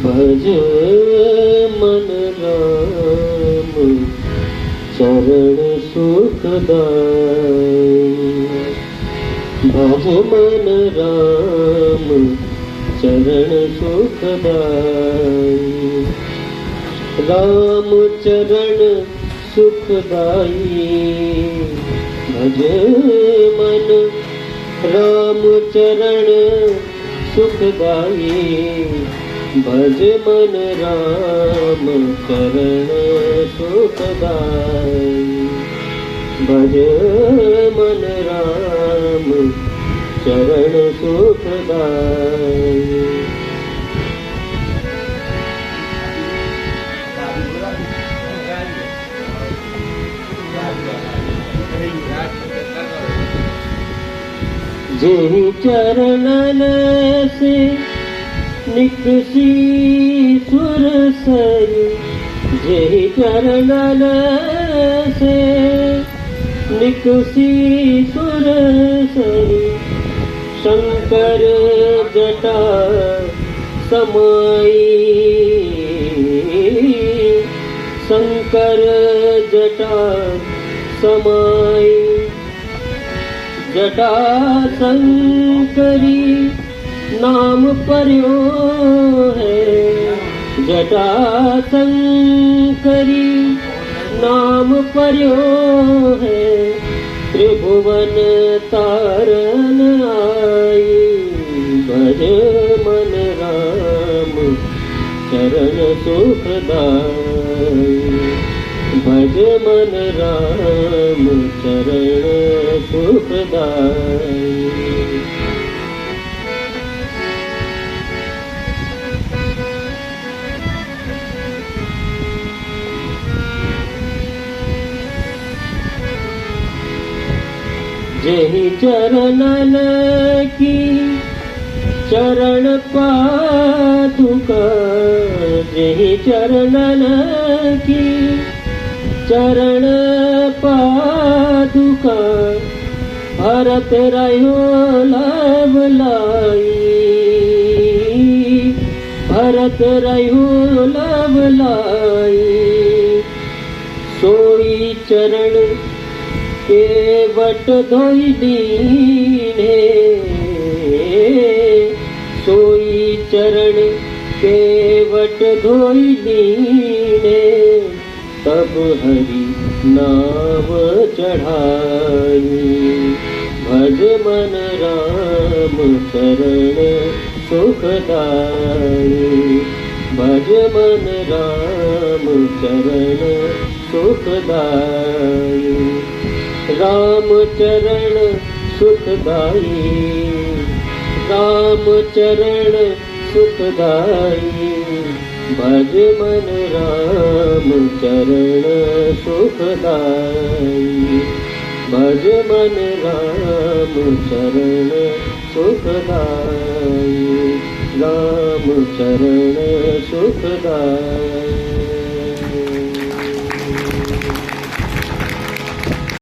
भज मन राम चरण सुखदाई। भज मन राम चरण सुखदाई। राम चरण सुखदाई। भज मन राम चरण सुखदाई। भज मन राम चरण सुखदाई। भज मन राम चरण सुखदाई। जेहि चरणन से निकसी सुर सरी। जेहि चरणन से निकसी सुर सरी। शंकर जटा समाई। शंकर जटा समाई। जटा शंकरी नाम पर्यो है। जटा शंकरी नाम पर्यो है। त्रिभुवन तारन आई। भज मन राम चरण सुखदाई। भज मन राम चरण सुखदाई। जेहि चरणन की चरण पादुका। जेहि चरणन की चरण पादुका। भरत रहो लाभ लाई। भरत रहो लाभ लाई। सोई चरण के वट धोई दीने। सोई चरण के वट धोई दीने। तब हरि नाम चढ़ाई। भज मन राम चरण सुखदाई। भज मन राम चरण सुखदाई। राम चरण सुखदाई। राम चरण सुखदाई। भज मन राम चरण सुखदाई। भज मन राम चरण सुखदाई। राम चरण सुखदाई।